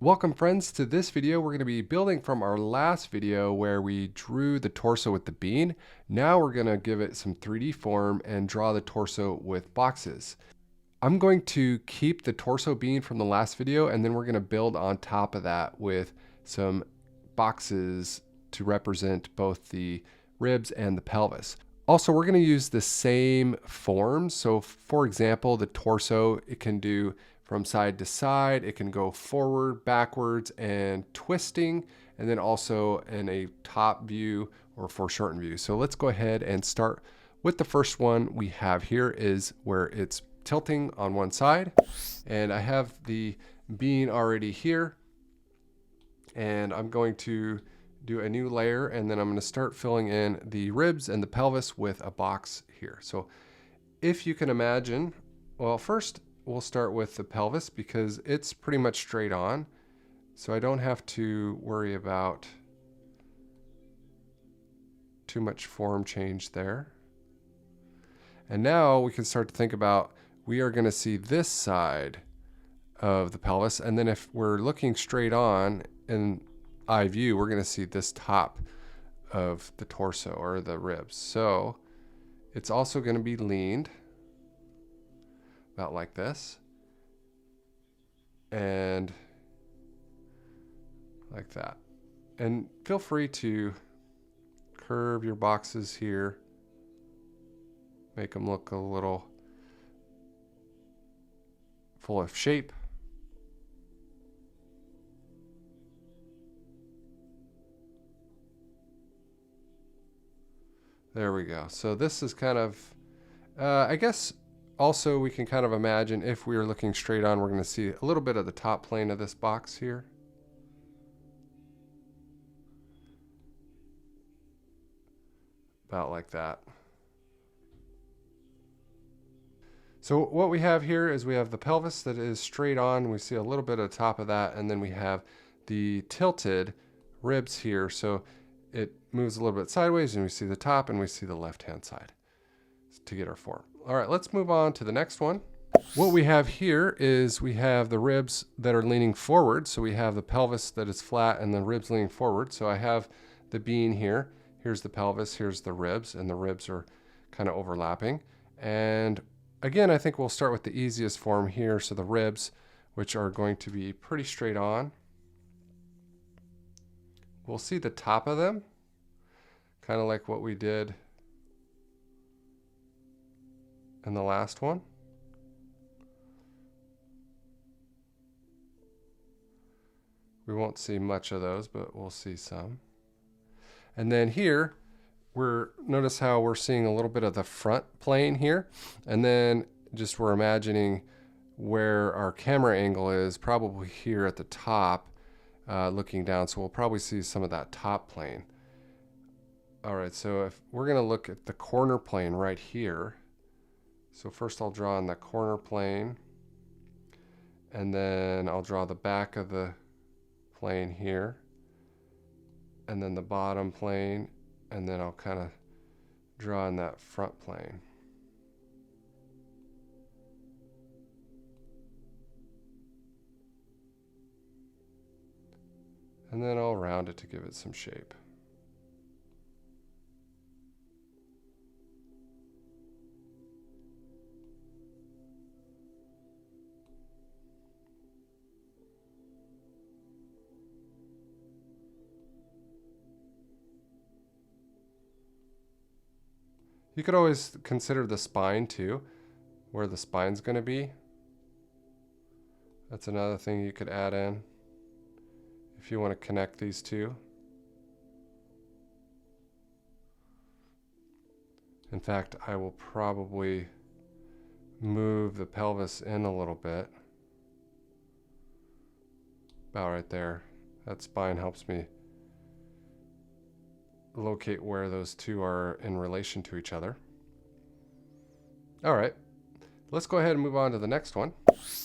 Welcome friends to this video. We're going to be building from our last video where we drew the torso with the bean. Now we're going to give it some 3D form and draw the torso with boxes. I'm going to keep the torso bean from the last video, and then we're going to build on top of that with some boxes to represent both the ribs and the pelvis. Also, we're going to use the same forms. So for example, the torso, it can do from side to side, it can go forward, backwards, and twisting, and then also in a top view or foreshortened view. So let's go ahead and start with the first one we have here is where it's tilting on one side. And I have the bean already here. And I'm going to do a new layer, and then I'm going to start filling in the ribs and the pelvis with a box here. So if you can imagine, well, first we'll start with the pelvis because it's pretty much straight on. So I don't have to worry about too much form change there. And now we can start to think about, we are going to see this side of the pelvis. And then if we're looking straight on in eye view, we're going to see this top of the torso or the ribs. So it's also going to be leaned about like this and like that. And feel free to curve your boxes here, make them look a little full of shape. There we go. So this is kind of, I guess also we can kind of imagine if we are looking straight on, we're going to see a little bit of the top plane of this box here. About like that. So what we have here is we have the pelvis that is straight on. We see a little bit of the top of that, and then we have the tilted ribs here. So it moves a little bit sideways, and we see the top and we see the left-hand side to get our form. All right, let's move on to the next one. What we have here is we have the ribs that are leaning forward. So we have the pelvis that is flat and the ribs leaning forward. So I have the bean here. Here's the pelvis, here's the ribs, and the ribs are kind of overlapping. And again, I think we'll start with the easiest form here. So the ribs, which are going to be pretty straight on. We'll see the top of them, kind of like what we did in the last one. We won't see much of those, but we'll see some. And then here, notice how we're seeing a little bit of the front plane here. And then just we're imagining where our camera angle is, probably here at the top, looking down. So we'll probably see some of that top plane. All right, so if we're gonna look at the corner plane right here. So first I'll draw on the corner plane, and then I'll draw the back of the plane here, and then the bottom plane, and then I'll kind of draw on that front plane. And then I'll round it to give it some shape. You could always consider the spine too, where the spine's going to be. That's another thing you could add in if you want to connect these two. In fact, I will probably move the pelvis in a little bit. About right there. That spine helps me locate where those two are in relation to each other. All right, let's go ahead and move on to the next one.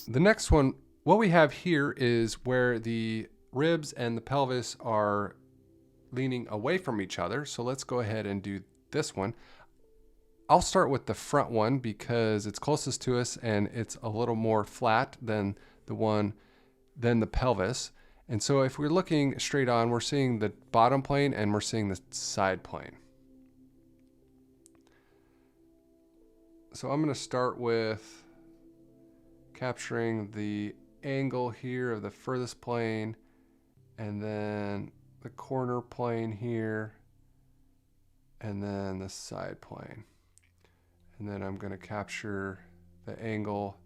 The next one, what we have here is where the ribs and the pelvis are leaning away from each other. So let's go ahead and do this one. I'll start with the front one because it's closest to us and it's a little more flat than the pelvis. And so if we're looking straight on, we're seeing the bottom plane and we're seeing the side plane. So I'm going to start with capturing the angle here of the furthest plane, and then the corner plane here, and then the side plane. And then I'm going to capture the angle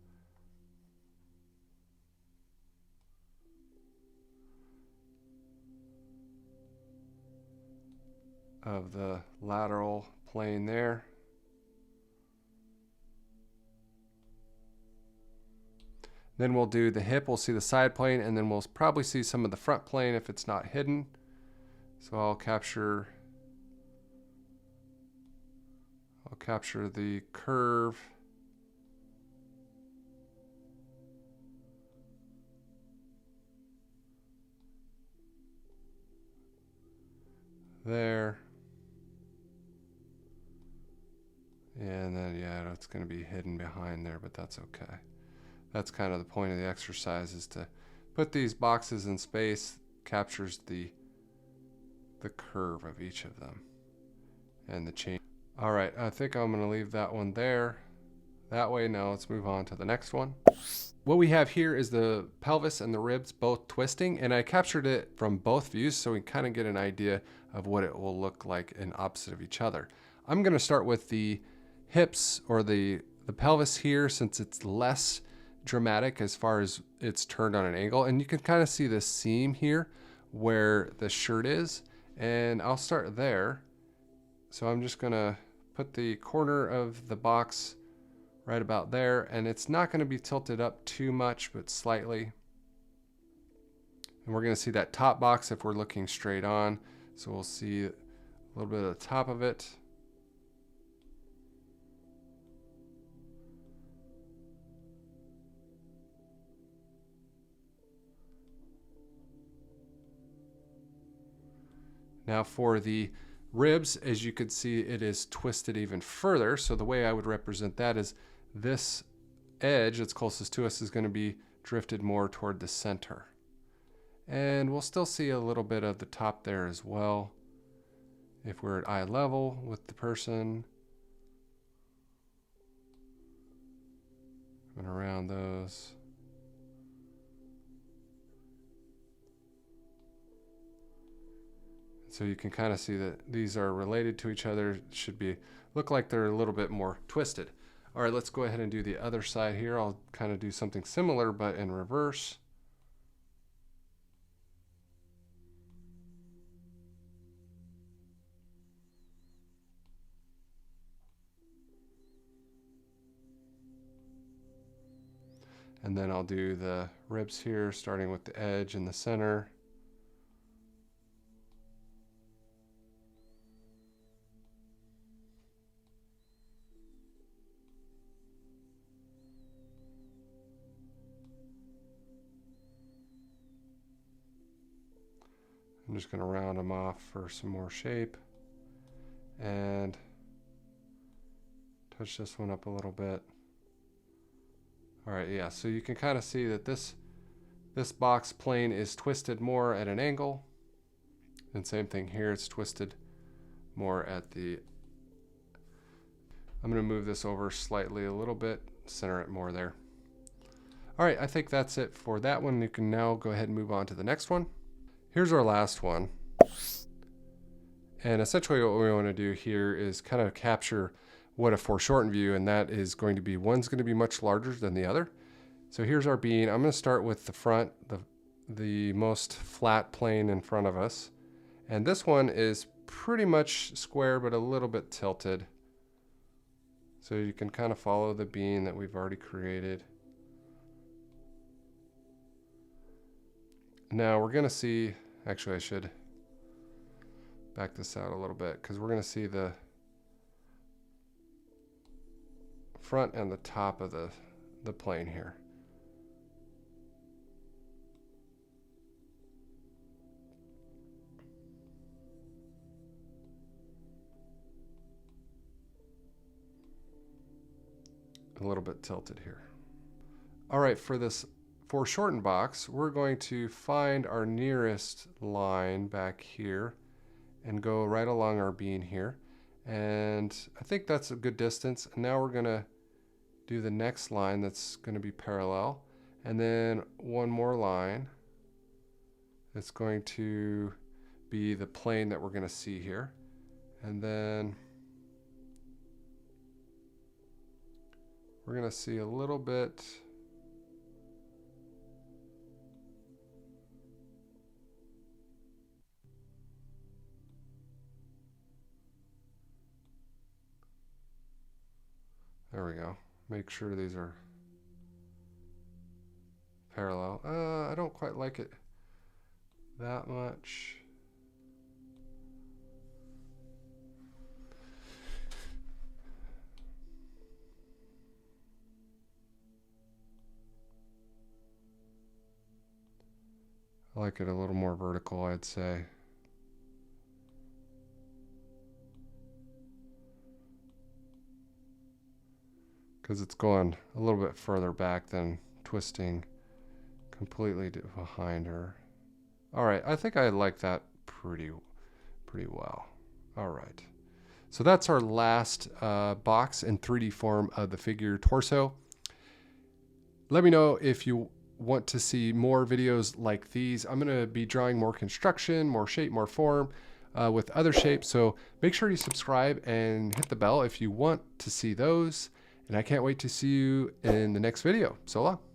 of the lateral plane there. Then we'll do the hip, we'll see the side plane, and then we'll probably see some of the front plane if it's not hidden. So I'll capture the curve there. And then, yeah, it's going to be hidden behind there, but that's okay. That's kind of the point of the exercise, is to put these boxes in space, captures the curve of each of them and the change. All right, I think I'm going to leave that one there. That way. Now let's move on to the next one. What we have here is the pelvis and the ribs both twisting, and I captured it from both views so we kind of get an idea of what it will look like in opposite of each other. I'm going to start with the hips, or the pelvis here, since it's less dramatic as far as it's turned on an angle, and you can kind of see the seam here where the shirt is, and I'll start there. So I'm just going to put the corner of the box right about there, and it's not going to be tilted up too much, but slightly. And we're going to see that top box if we're looking straight on, so we'll see a little bit of the top of it. Now for the ribs, as you can see, it is twisted even further. So the way I would represent that is this edge that's closest to us is going to be drifted more toward the center. And we'll still see a little bit of the top there as well if we're at eye level with the person. And around those. So you can kind of see that these are related to each other. Should be look like they're a little bit more twisted. All right, let's go ahead and do the other side here. I'll kind of do something similar but in reverse. And then I'll do the ribs here, starting with the edge in the center. I'm just going to round them off for some more shape and touch this one up a little bit. All right, yeah, so you can kind of see that this box plane is twisted more at an angle, and same thing here, it's twisted more at the, I'm going to move this over slightly a little bit, center it more there. All right, I think that's it for that one. You can now go ahead and move on to the next one. Here's our last one. And essentially what we want to do here is kind of capture what a foreshortened view, and that is going to be, one's going to be much larger than the other. So here's our bean. I'm going to start with the front, the most flat plane in front of us. And this one is pretty much square, but a little bit tilted. So you can kind of follow the bean that we've already created. Now we're going to see, actually I should back this out a little bit, because we're going to see the front and the top of the plane here. A little bit tilted here. All right, for this foreshortened box, we're going to find our nearest line back here and go right along our bean here. And I think that's a good distance. And now we're going to do the next line that's going to be parallel. And then one more line that's going to be the plane that we're going to see here. And then we're going to see a little bit there we go. Make sure these are parallel. I don't quite like it that much. I like it a little more vertical, I'd say. Because it's going a little bit further back than twisting completely behind her. All right, I think I like that pretty well. All right. So that's our last box in 3D form of the figure torso. Let me know if you want to see more videos like these. I'm going to be drawing more construction, more shape, more form with other shapes. So make sure you subscribe and hit the bell if you want to see those. And I can't wait to see you in the next video. So long.